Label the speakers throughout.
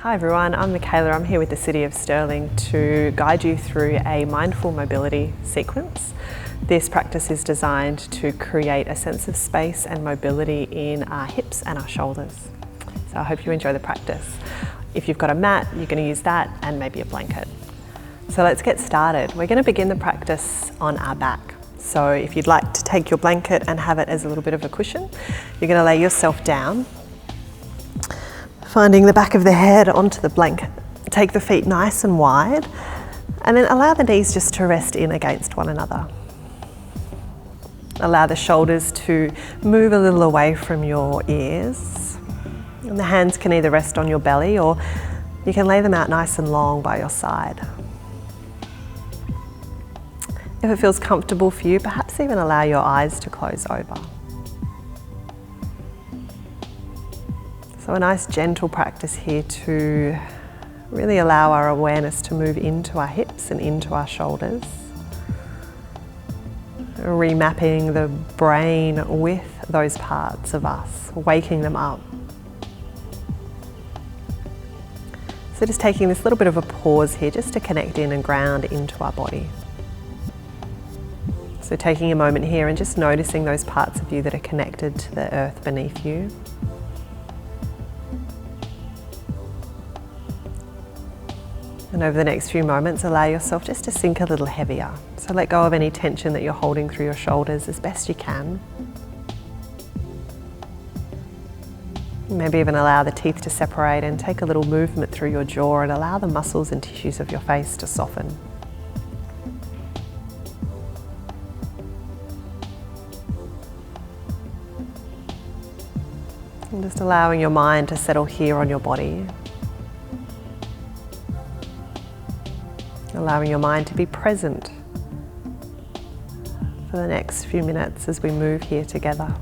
Speaker 1: Hi everyone, I'm Mikayla. I'm here with the City of Stirling to guide you through a mindful mobility sequence. This practice is designed to create a sense of space and mobility in our hips and our shoulders. So I hope you enjoy the practice. If you've got a mat, you're going to use that and maybe a blanket. So let's get started. We're going to begin the practice on our back. So if you'd like to take your blanket and have it as a little bit of a cushion, you're going to lay yourself down, finding the back of the head onto the blanket. Take the feet nice and wide and then allow the knees just to rest in against one another. Allow the shoulders to move a little away from your ears. And the hands can either rest on your belly or you can lay them out nice and long by your side. If it feels comfortable for you, perhaps even allow your eyes to close over. So a nice gentle practice here to really allow our awareness to move into our hips and into our shoulders. Remapping the brain with those parts of us, waking them up. So just taking this little bit of a pause here just to connect in and ground into our body. So taking a moment here and just noticing those parts of you that are connected to the earth beneath you. And over the next few moments, allow yourself just to sink a little heavier. So let go of any tension that you're holding through your shoulders as best you can. Maybe even allow the teeth to separate and take a little movement through your jaw and allow the muscles and tissues of your face to soften. And just allowing your mind to settle here on your body. Allowing your mind to be present for the next few minutes as we move here together.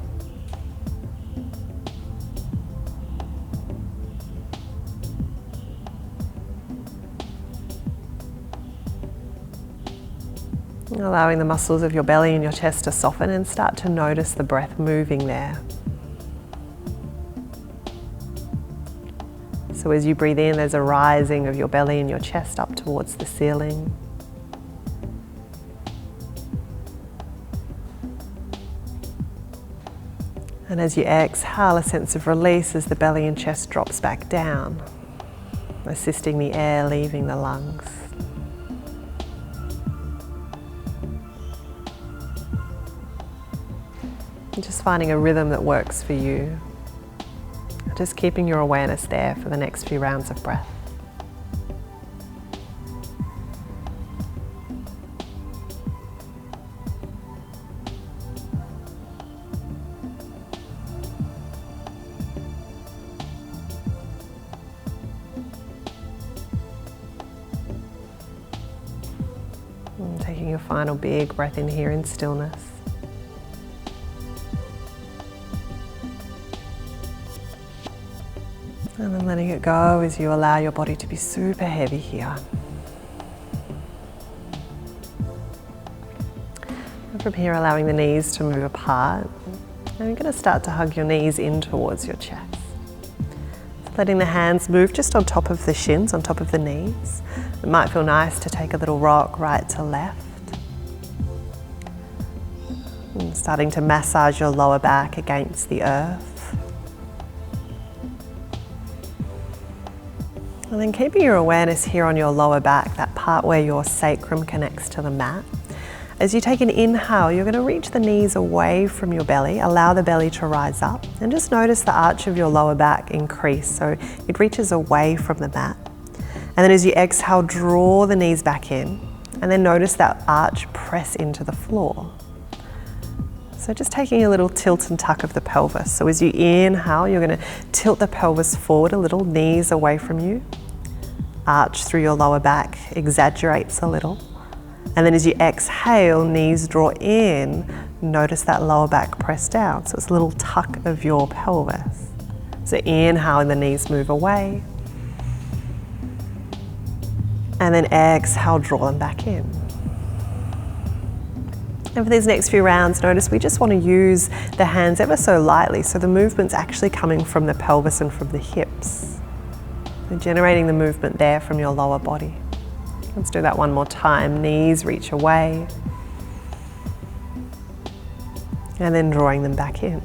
Speaker 1: Allowing the muscles of your belly and your chest to soften and start to notice the breath moving there. So as you breathe in, there's a rising of your belly and your chest up towards the ceiling. And as you exhale, a sense of release as the belly and chest drops back down, assisting the air leaving the lungs. And just finding a rhythm that works for you. Just keeping your awareness there for the next few rounds of breath. And taking your final big breath in here in stillness. And then letting it go as you allow your body to be super heavy here. And from here, allowing the knees to move apart. And you're going to start to hug your knees in towards your chest. So letting the hands move just on top of the shins, on top of the knees. It might feel nice to take a little rock right to left. And starting to massage your lower back against the earth. And then keeping your awareness here on your lower back, that part where your sacrum connects to the mat. As you take an inhale, you're going to reach the knees away from your belly, allow the belly to rise up, and just notice the arch of your lower back increase, so it reaches away from the mat. And then as you exhale, draw the knees back in, and then notice that arch press into the floor. So just taking a little tilt and tuck of the pelvis. So as you inhale, you're going to tilt the pelvis forward a little, knees away from you. Arch through your lower back, exaggerates a little. And then as you exhale, knees draw in, notice that lower back press down. So it's a little tuck of your pelvis. So inhale and the knees move away. And then exhale, draw them back in. And for these next few rounds, notice we just want to use the hands ever so lightly, so the movement's actually coming from the pelvis and from the hips. We're generating the movement there from your lower body. Let's do that one more time. Knees reach away. And then drawing them back in.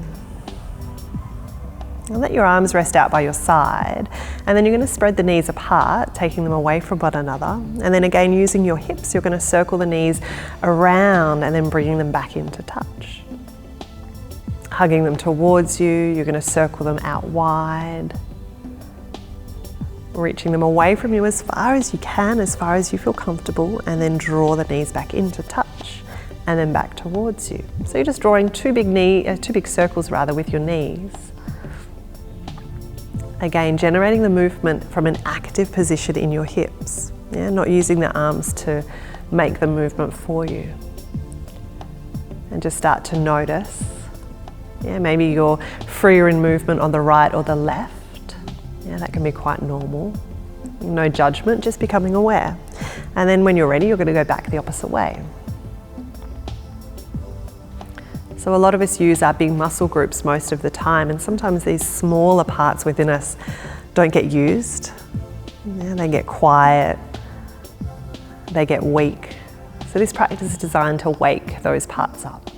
Speaker 1: And let your arms rest out by your side. And then you're going to spread the knees apart, taking them away from one another. And then again, using your hips, you're going to circle the knees around and then bringing them back into touch. Hugging them towards you, you're going to circle them out wide. Reaching them away from you as far as you can, as far as you feel comfortable, and then draw the knees back into touch and then back towards you. So you're just drawing two big circles with your knees. Again, generating the movement from an active position in your hips, not using the arms to make the movement for you. And just start to notice, maybe you're freer in movement on the right or the left. That can be quite normal. No judgment, just becoming aware. And then when you're ready, you're going to go back the opposite way. So a lot of us use our big muscle groups most of the time, and sometimes these smaller parts within us don't get used. They get quiet, they get weak. So this practice is designed to wake those parts up.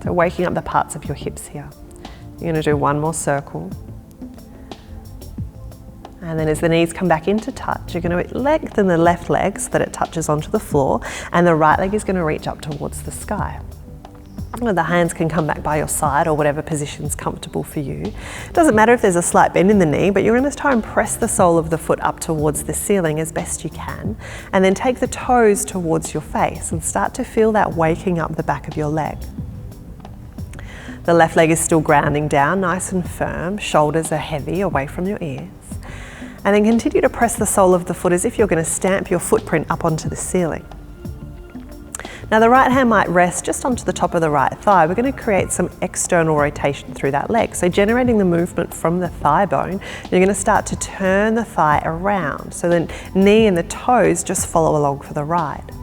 Speaker 1: So waking up the parts of your hips here. You're going to do one more circle. And then as the knees come back into touch, you're going to lengthen the left leg so that it touches onto the floor, and the right leg is going to reach up towards the sky. The hands can come back by your side or whatever position's comfortable for you. It doesn't matter if there's a slight bend in the knee, but you're going to try and press the sole of the foot up towards the ceiling as best you can, and then take the toes towards your face and start to feel that waking up the back of your leg. The left leg is still grounding down, nice and firm, shoulders are heavy away from your ears. And then continue to press the sole of the foot as if you're going to stamp your footprint up onto the ceiling. Now the right hand might rest just onto the top of the right thigh. We're going to create some external rotation through that leg. So generating the movement from the thigh bone, you're going to start to turn the thigh around. So the knee and the toes just follow along for the ride.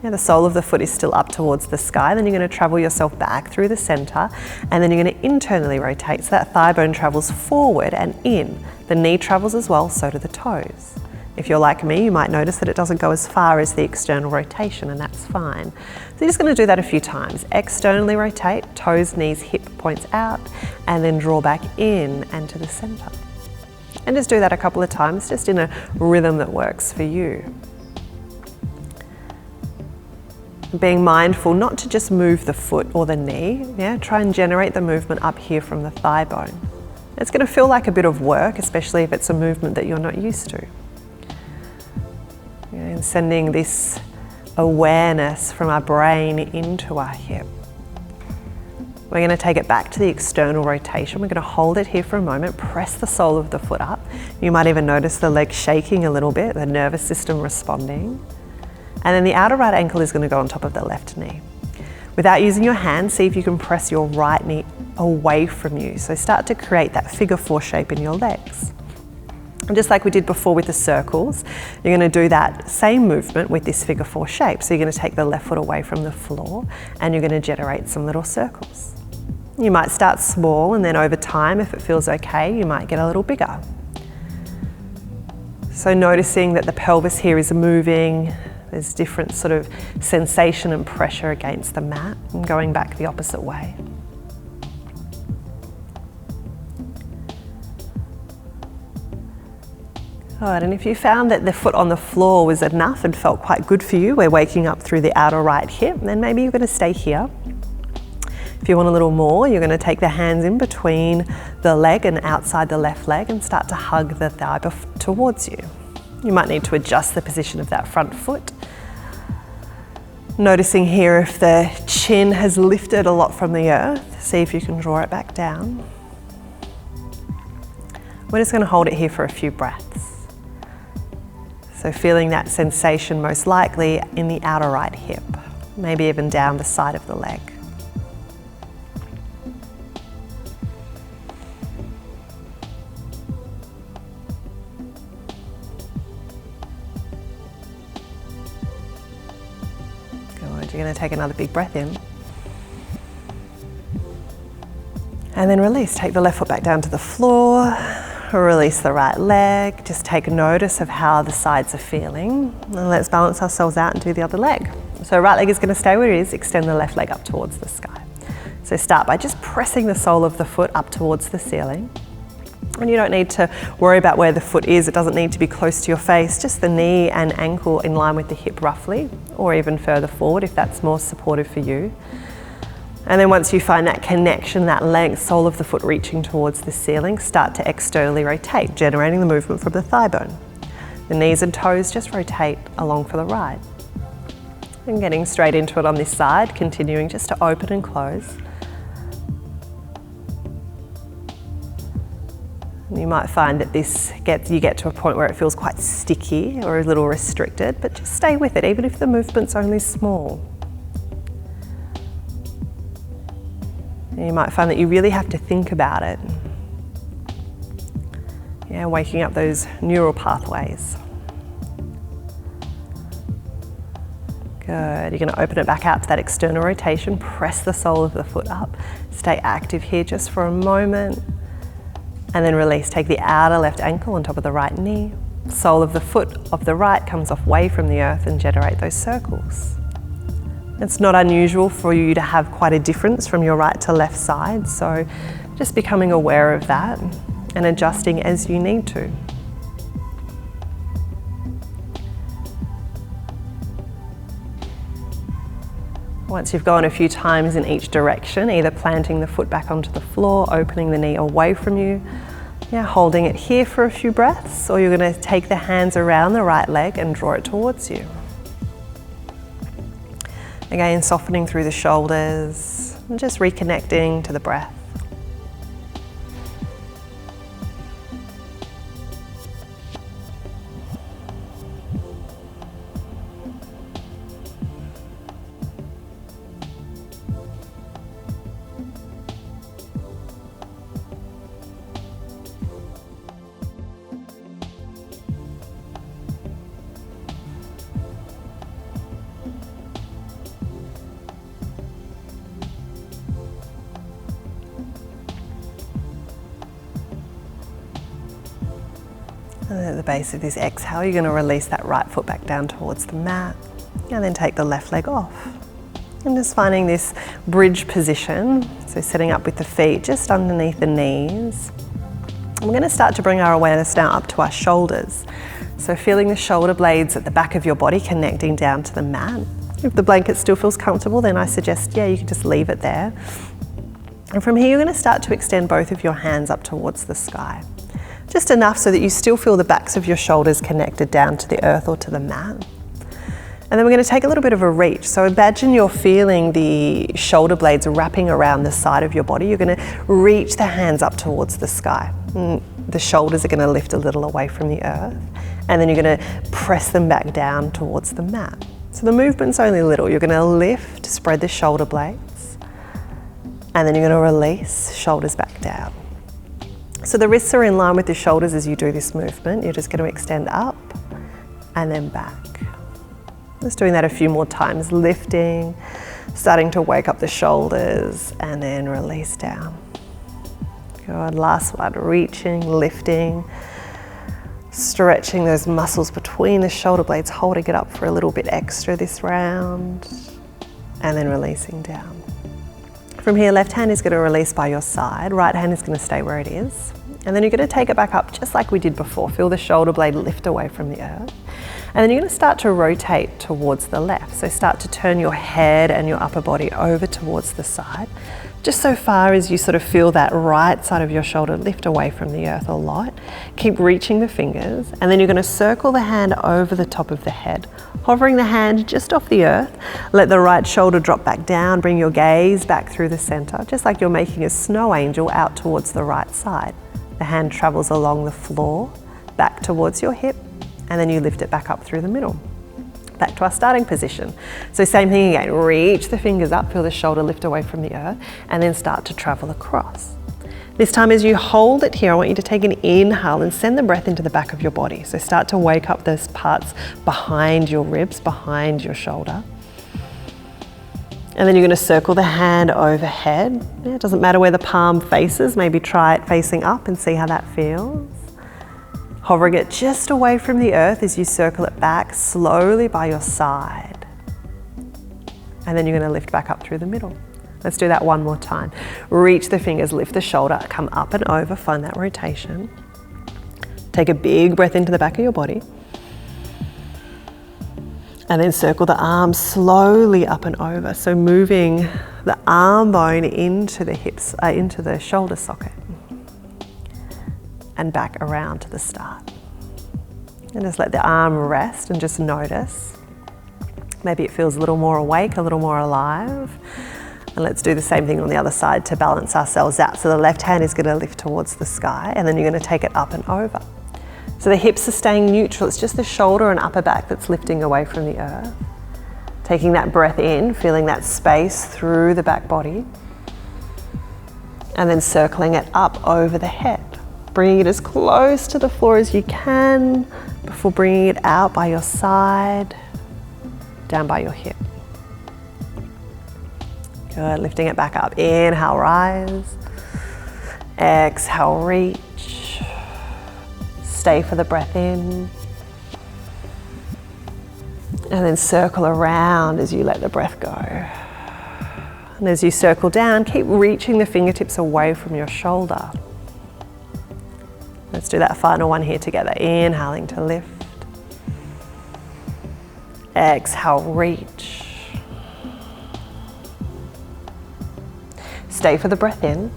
Speaker 1: Now the sole of the foot is still up towards the sky. Then you're going to travel yourself back through the center, and then you're going to internally rotate so that thigh bone travels forward and in. The knee travels as well, so do the toes. If you're like me, you might notice that it doesn't go as far as the external rotation, and that's fine. So you're just going to do that a few times. Externally rotate, toes, knees, hip points out, and then draw back in and to the center. And just do that a couple of times, just in a rhythm that works for you. Being mindful not to just move the foot or the knee, try and generate the movement up here from the thigh bone. It's going to feel like a bit of work, especially if it's a movement that you're not used to. And sending this awareness from our brain into our hip. We're going to take it back to the external rotation. We're going to hold it here for a moment, press the sole of the foot up. You might even notice the leg shaking a little bit, the nervous system responding. And then the outer right ankle is going to go on top of the left knee. Without using your hands, see if you can press your right knee away from you. So start to create that figure 4 shape in your legs. And just like we did before with the circles, you're going to do that same movement with this figure 4 shape. So you're going to take the left foot away from the floor and you're going to generate some little circles. You might start small, and then over time, if it feels okay, you might get a little bigger. So noticing that the pelvis here is moving. There's different sort of sensation and pressure against the mat, and going back the opposite way. Good, and if you found that the foot on the floor was enough and felt quite good for you, we're waking up through the outer right hip, then maybe you're going to stay here. If you want a little more, you're going to take the hands in between the leg and outside the left leg and start to hug the thigh towards you. You might need to adjust the position of that front foot. Noticing here if the chin has lifted a lot from the earth, see if you can draw it back down. We're just going to hold it here for a few breaths. So feeling that sensation most likely in the outer right hip, maybe even down the side of the leg. Good, you're going to take another big breath in. And then release, take the left foot back down to the floor. Release the right leg. Just take notice of how the sides are feeling. And let's balance ourselves out and do the other leg. So right leg is going to stay where it is. Extend the left leg up towards the sky. So start by just pressing the sole of the foot up towards the ceiling. And you don't need to worry about where the foot is. It doesn't need to be close to your face. Just the knee and ankle in line with the hip roughly, or even further forward if that's more supportive for you. And then once you find that connection, that length, sole of the foot reaching towards the ceiling, start to externally rotate, generating the movement from the thigh bone. The knees and toes just rotate along for the ride. And getting straight into it on this side, continuing just to open and close. And you might find that you get to a point where it feels quite sticky or a little restricted, but just stay with it, even if the movement's only small. And you might find that you really have to think about it. Yeah, waking up those neural pathways. Good. You're going to open it back out to that external rotation. Press the sole of the foot up. Stay active here just for a moment. And then release. Take the outer left ankle on top of the right knee. Sole of the foot of the right comes off away from the earth and generate those circles. It's not unusual for you to have quite a difference from your right to left side, so just becoming aware of that and adjusting as you need to. Once you've gone a few times in each direction, either planting the foot back onto the floor, opening the knee away from you, holding it here for a few breaths, or you're going to take the hands around the right leg and draw it towards you. Again, softening through the shoulders and just reconnecting to the breath. And at the base of this exhale, you're going to release that right foot back down towards the mat and then take the left leg off. And just finding this bridge position, so sitting up with the feet just underneath the knees. We're going to start to bring our awareness now up to our shoulders. So feeling the shoulder blades at the back of your body connecting down to the mat. If the blanket still feels comfortable, then I suggest, you can just leave it there. And from here, you're going to start to extend both of your hands up towards the sky. Just enough so that you still feel the backs of your shoulders connected down to the earth or to the mat. And then we're going to take a little bit of a reach. So imagine you're feeling the shoulder blades wrapping around the side of your body. You're going to reach the hands up towards the sky. And the shoulders are going to lift a little away from the earth. And then you're going to press them back down towards the mat. So the movement's only little. You're going to lift, spread the shoulder blades. And then you're going to release, shoulders back down. So the wrists are in line with the shoulders as you do this movement. You're just going to extend up and then back. Just doing that a few more times, lifting, starting to wake up the shoulders and then release down. Good, last one, reaching, lifting, stretching those muscles between the shoulder blades, holding it up for a little bit extra this round and then releasing down. From here, left hand is going to release by your side, right hand is going to stay where it is. And then you're going to take it back up just like we did before. Feel the shoulder blade lift away from the earth. And then you're going to start to rotate towards the left. So start to turn your head and your upper body over towards the side, just so far as you sort of feel that right side of your shoulder lift away from the earth a lot. Keep reaching the fingers, and then you're going to circle the hand over the top of the head, hovering the hand just off the earth. Let the right shoulder drop back down, bring your gaze back through the center, just like you're making a snow angel out towards the right side. The hand travels along the floor, back towards your hip, and then you lift it back up through the middle. Back to our starting position. So same thing again, reach the fingers up, feel the shoulder lift away from the earth, and then start to travel across. This time as you hold it here, I want you to take an inhale and send the breath into the back of your body. So start to wake up those parts behind your ribs, behind your shoulder. And then you're going to circle the hand overhead. It doesn't matter where the palm faces, maybe try it facing up and see how that feels. hovering it just away from the earth as you circle it back slowly by your side. And then you're going to lift back up through the middle. Let's do that one more time. Reach the fingers, lift the shoulder, come up and over, find that rotation. Take a big breath into the back of your body. And then circle the arms slowly up and over. So moving the arm bone into the hips, into the shoulder socket. And back around to the start. And just let the arm rest and just notice. Maybe it feels a little more awake, a little more alive. And let's do the same thing on the other side to balance ourselves out. So the left hand is going to lift towards the sky, and then you're going to take it up and over. So the hips are staying neutral. It's just the shoulder and upper back that's lifting away from the earth. Taking that breath in, feeling that space through the back body. And then circling it up over the head. Bringing it as close to the floor as you can before bringing it out by your side, down by your hip. Good, lifting it back up. Inhale, rise. Exhale, reach. Stay for the breath in. And then circle around as you let the breath go. And as you circle down, keep reaching the fingertips away from your shoulder. Let's do that final one here together. Inhaling to lift. Exhale, reach. Stay for the breath in.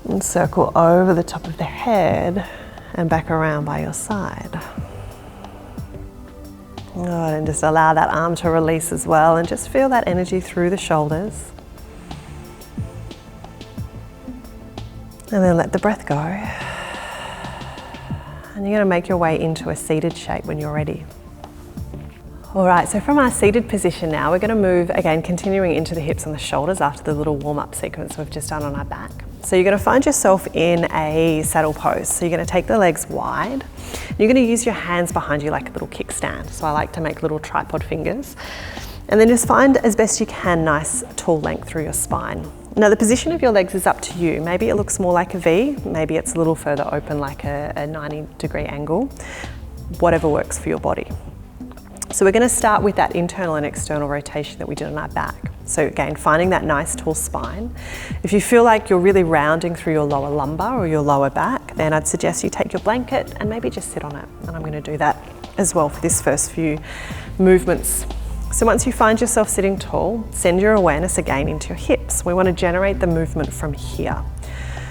Speaker 1: And circle over the top of the head and back around by your side. Good, and just allow that arm to release as well, and just feel that energy through the shoulders. And then let the breath go. And you're going to make your way into a seated shape when you're ready. All right, so from our seated position now, we're going to move again, continuing into the hips and the shoulders after the little warm-up sequence we've just done on our back. So you're going to find yourself in a saddle pose. So you're going to take the legs wide. You're going to use your hands behind you like a little kickstand. So I like to make little tripod fingers. And then just find as best you can nice tall length through your spine. Now the position of your legs is up to you. Maybe it looks more like a V, maybe it's a little further open like a 90-degree angle, whatever works for your body. So we're going to start with that internal and external rotation that we did on our back. So again, finding that nice tall spine. If you feel like you're really rounding through your lower lumbar or your lower back, then I'd suggest you take your blanket and maybe just sit on it. And I'm going to do that as well for this first few movements. So once you find yourself sitting tall, send your awareness again into your hips. We want to generate the movement from here.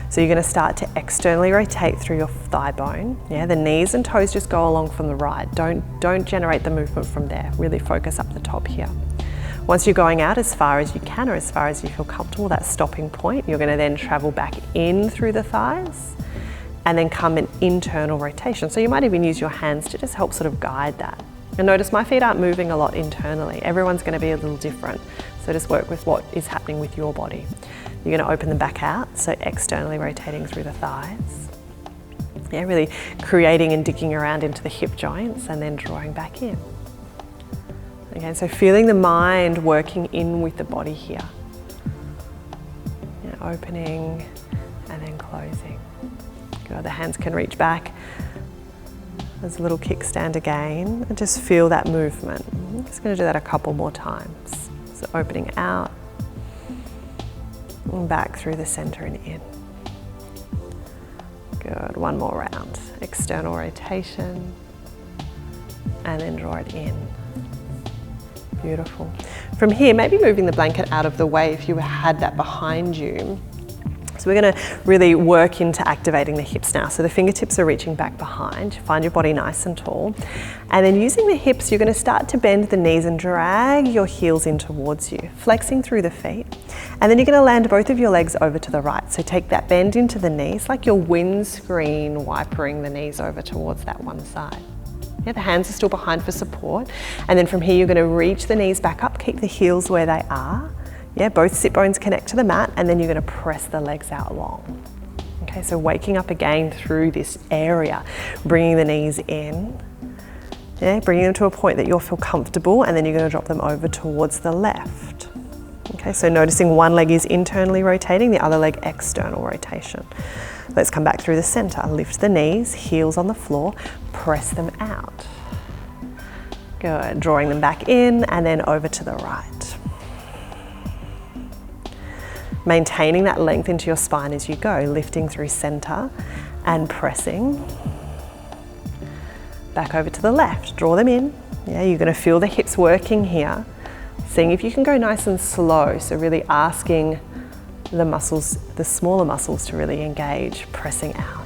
Speaker 1: So you're going to start to externally rotate through your thigh bone. Yeah, the knees and toes just go along from the right. Don't generate the movement from there. Really focus up the top here. Once you're going out as far as you can or as far as you feel comfortable, that stopping point, you're going to then travel back in through the thighs and then come an internal rotation. So you might even use your hands to just help sort of guide that. And notice my feet aren't moving a lot internally. Everyone's going to be a little different. So just work with what is happening with your body. You're going to open them back out, so externally rotating through the thighs. Yeah, really creating and digging around into the hip joints and then drawing back in. Okay, so feeling the mind working in with the body here. Yeah, opening and then closing. Good, the hands can reach back. There's a little kickstand again, and just feel that movement. I'm just going to do that a couple more times. So opening out, and back through the center and in. Good, one more round. External rotation, and then draw it in. Beautiful. From here, maybe moving the blanket out of the way if you had that behind you. So we're going to really work into activating the hips now. So the fingertips are reaching back behind. Find your body nice and tall. And then using the hips, you're going to start to bend the knees and drag your heels in towards you, flexing through the feet. And then you're going to land both of your legs over to the right. So take that bend into the knees, like your windscreen wipering the knees over towards that one side. Yeah, the hands are still behind for support. And then from here, you're going to reach the knees back up, keep the heels where they are. Yeah, both sit bones connect to the mat, and then you're going to press the legs out long. Okay, so waking up again through this area, bringing the knees in, yeah, bringing them to a point that you'll feel comfortable, and then you're going to drop them over towards the left. Okay, so noticing one leg is internally rotating, the other leg external rotation. Let's come back through the center. Lift the knees, heels on the floor, press them out. Good, drawing them back in and then over to the right. Maintaining that length into your spine as you go, lifting through center and pressing. Back over to the left, draw them in. Yeah, you're gonna feel the hips working here. Seeing if you can go nice and slow, so really asking the muscles, the smaller muscles to really engage, pressing out.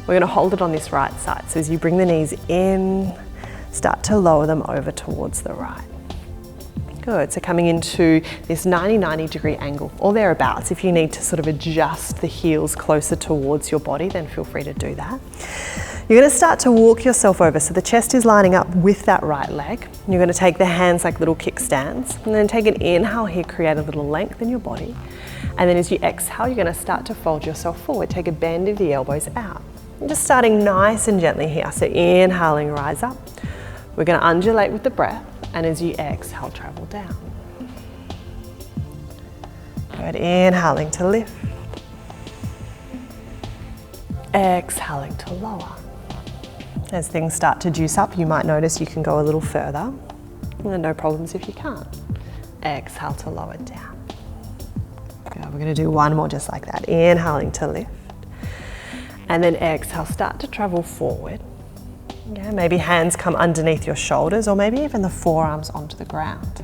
Speaker 1: We're gonna hold it on this right side. So as you bring the knees in, start to lower them over towards the right. Good, so coming into this 90 degree angle or thereabouts. If you need to sort of adjust the heels closer towards your body, then feel free to do that. You're gonna start to walk yourself over. So the chest is lining up with that right leg. You're gonna take the hands like little kickstands and then take an inhale here, create a little length in your body. And then as you exhale, you're gonna start to fold yourself forward. Take a bend of the elbows out. I'm just starting nice and gently here. So inhaling, rise up. We're gonna undulate with the breath. And as you exhale, travel down. Good, inhaling to lift. Exhaling to lower. As things start to juice up, you might notice you can go a little further. And no problems if you can't. Exhale to lower down. Good, we're gonna do one more just like that. Inhaling to lift. And then exhale, start to travel forward. Yeah, maybe hands come underneath your shoulders or maybe even the forearms onto the ground.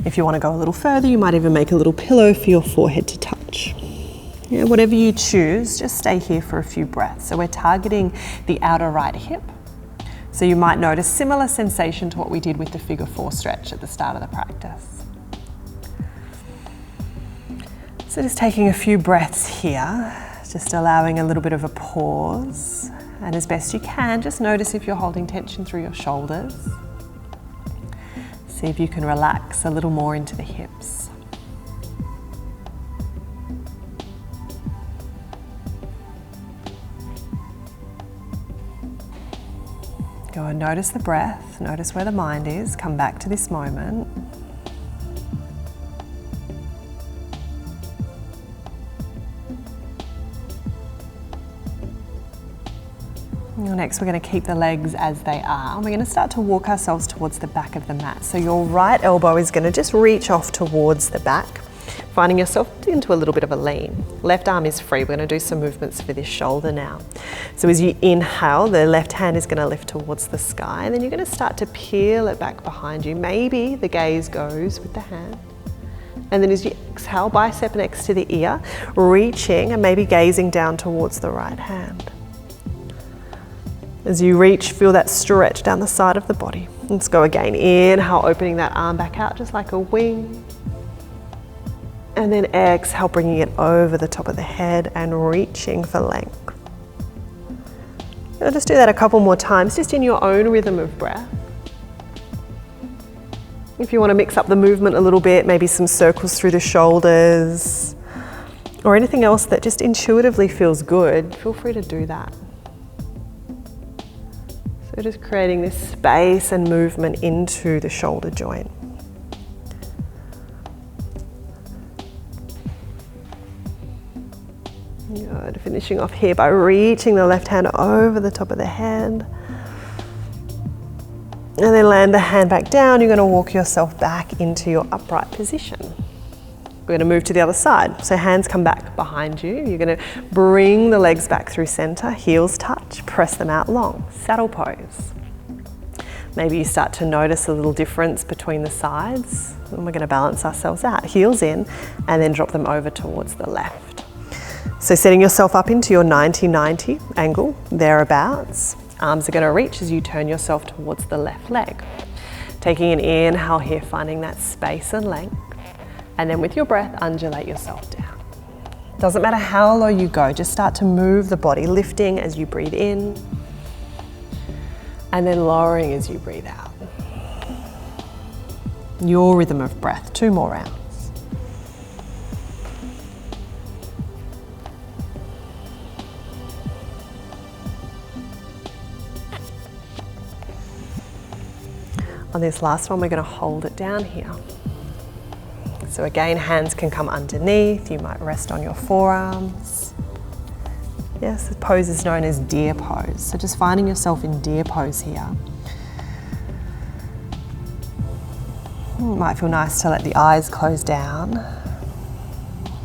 Speaker 1: If you want to go a little further, you might even make a little pillow for your forehead to touch. Yeah, whatever you choose, just stay here for a few breaths. So we're targeting the outer right hip. So you might notice similar sensation to what we did with the figure 4 stretch at the start of the practice. So just taking a few breaths here, just allowing a little bit of a pause. And as best you can, just notice if you're holding tension through your shoulders. See if you can relax a little more into the hips. Go and notice the breath, notice where the mind is, come back to this moment. Next, we're going to keep the legs as they are. We're going to start to walk ourselves towards the back of the mat. So your right elbow is going to just reach off towards the back, finding yourself into a little bit of a lean. Left arm is free. We're going to do some movements for this shoulder now. So as you inhale, the left hand is going to lift towards the sky, and then you're going to start to peel it back behind you. Maybe the gaze goes with the hand. And then as you exhale, bicep next to the ear, reaching and maybe gazing down towards the right hand. As you reach, feel that stretch down the side of the body. Let's go again. Inhale, opening that arm back out just like a wing. And then exhale, bringing it over the top of the head and reaching for length. I'll just do that a couple more times, just in your own rhythm of breath. If you want to mix up the movement a little bit, maybe some circles through the shoulders, or anything else that just intuitively feels good, feel free to do that. So just creating this space and movement into the shoulder joint. Good. Finishing off here by reaching the left hand over the top of the hand. And then land the hand back down. You're going to walk yourself back into your upright position. We're going to move to the other side. So hands come back behind you. You're going to bring the legs back through center, heels touch, press them out long. Saddle pose. Maybe you start to notice a little difference between the sides. And we're going to balance ourselves out. Heels in and then drop them over towards the left. So setting yourself up into your 90-90 angle, thereabouts. Arms are going to reach as you turn yourself towards the left leg. Taking an inhale here, finding that space and length. And then with your breath, undulate yourself down. Doesn't matter how low you go, just start to move the body, lifting as you breathe in, and then lowering as you breathe out. Your rhythm of breath, 2 more rounds. On this last one, we're going to hold it down here. So again, hands can come underneath, you might rest on your forearms. Yes, the pose is known as deer pose. So just finding yourself in deer pose here. It might feel nice to let the eyes close down.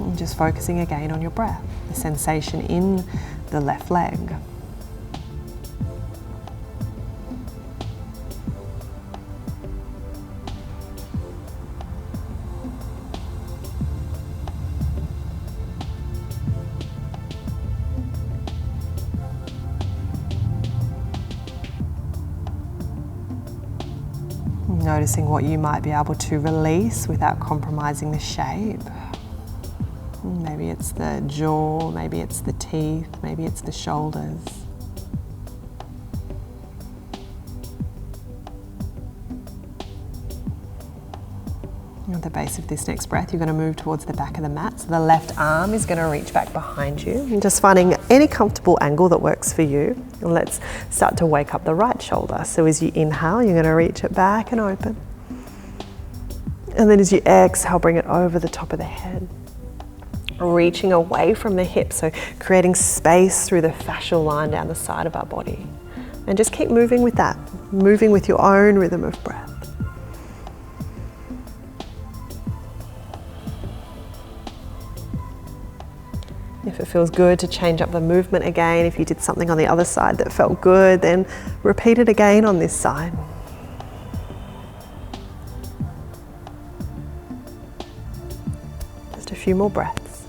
Speaker 1: And just focusing again on your breath, the sensation in the left leg. Noticing what you might be able to release without compromising the shape. Maybe it's the jaw, maybe it's the teeth, maybe it's the shoulders. At the base of this next breath, you're going to move towards the back of the mat. So the left arm is going to reach back behind you. And just finding any comfortable angle that works for you. And let's start to wake up the right shoulder. So as you inhale, you're going to reach it back and open. And then as you exhale, bring it over the top of the head. Reaching away from the hips, so creating space through the fascial line down the side of our body. And just keep moving with that, moving with your own rhythm of breath. If it feels good to change up the movement again, if you did something on the other side that felt good, then repeat it again on this side. Just a few more breaths.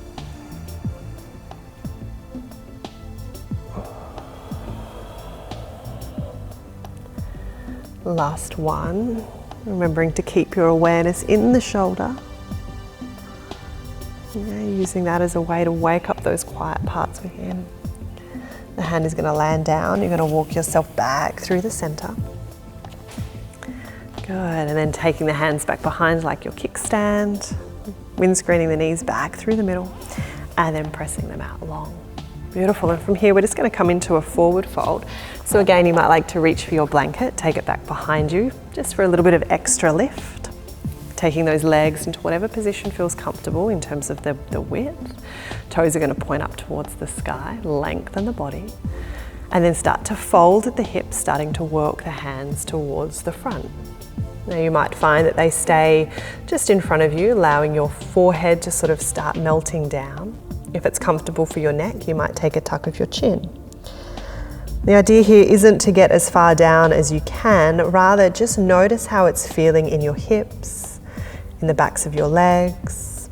Speaker 1: Last one, remembering to keep your awareness in the shoulder. Using that as a way to wake up those quiet parts within. The hand is going to land down. You're going to walk yourself back through the center. Good. And then taking the hands back behind like your kickstand. Windscreening the knees back through the middle. And then pressing them out long. Beautiful. And from here, we're just going to come into a forward fold. So again, you might like to reach for your blanket. Take it back behind you just for a little bit of extra lift. Taking those legs into whatever position feels comfortable in terms of the width. Toes are going to point up towards the sky, lengthen the body, and then start to fold at the hips, starting to work the hands towards the front. Now you might find that they stay just in front of you, allowing your forehead to sort of start melting down. If it's comfortable for your neck, you might take a tuck of your chin. The idea here isn't to get as far down as you can, rather just notice how it's feeling in your hips, in the backs of your legs.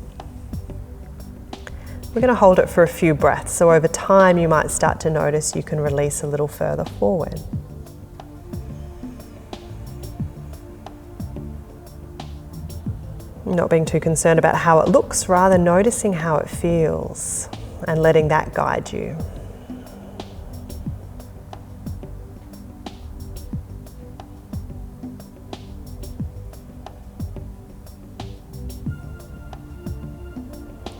Speaker 1: We're going to hold it for a few breaths, so over time you might start to notice you can release a little further forward. Not being too concerned about how it looks, rather noticing how it feels and letting that guide you.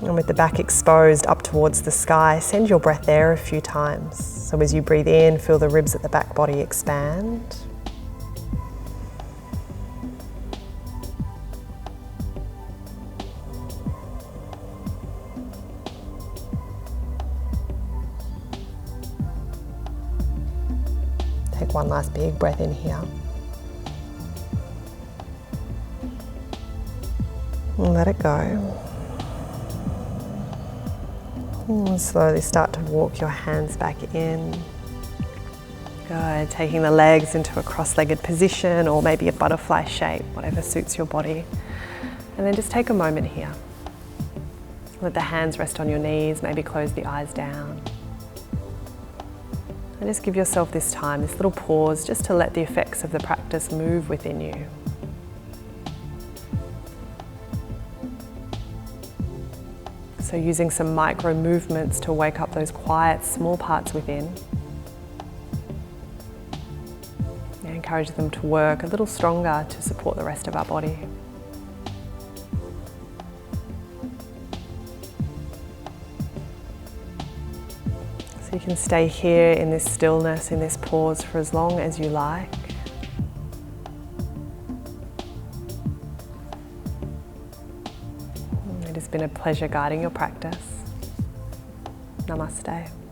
Speaker 1: And with the back exposed up towards the sky, send your breath there a few times. So as you breathe in, feel the ribs at the back body expand. Take one last big breath in here. And let it go. And slowly start to walk your hands back in. Good. Taking the legs into a cross-legged position or maybe a butterfly shape, whatever suits your body. And then just take a moment here. Let the hands rest on your knees, maybe close the eyes down. And just give yourself this time, this little pause, just to let the effects of the practice move within you. So using some micro movements to wake up those quiet, small parts within. And encourage them to work a little stronger to support the rest of our body. So you can stay here in this stillness, in this pause for as long as you like. been a pleasure guiding your practice. Namaste.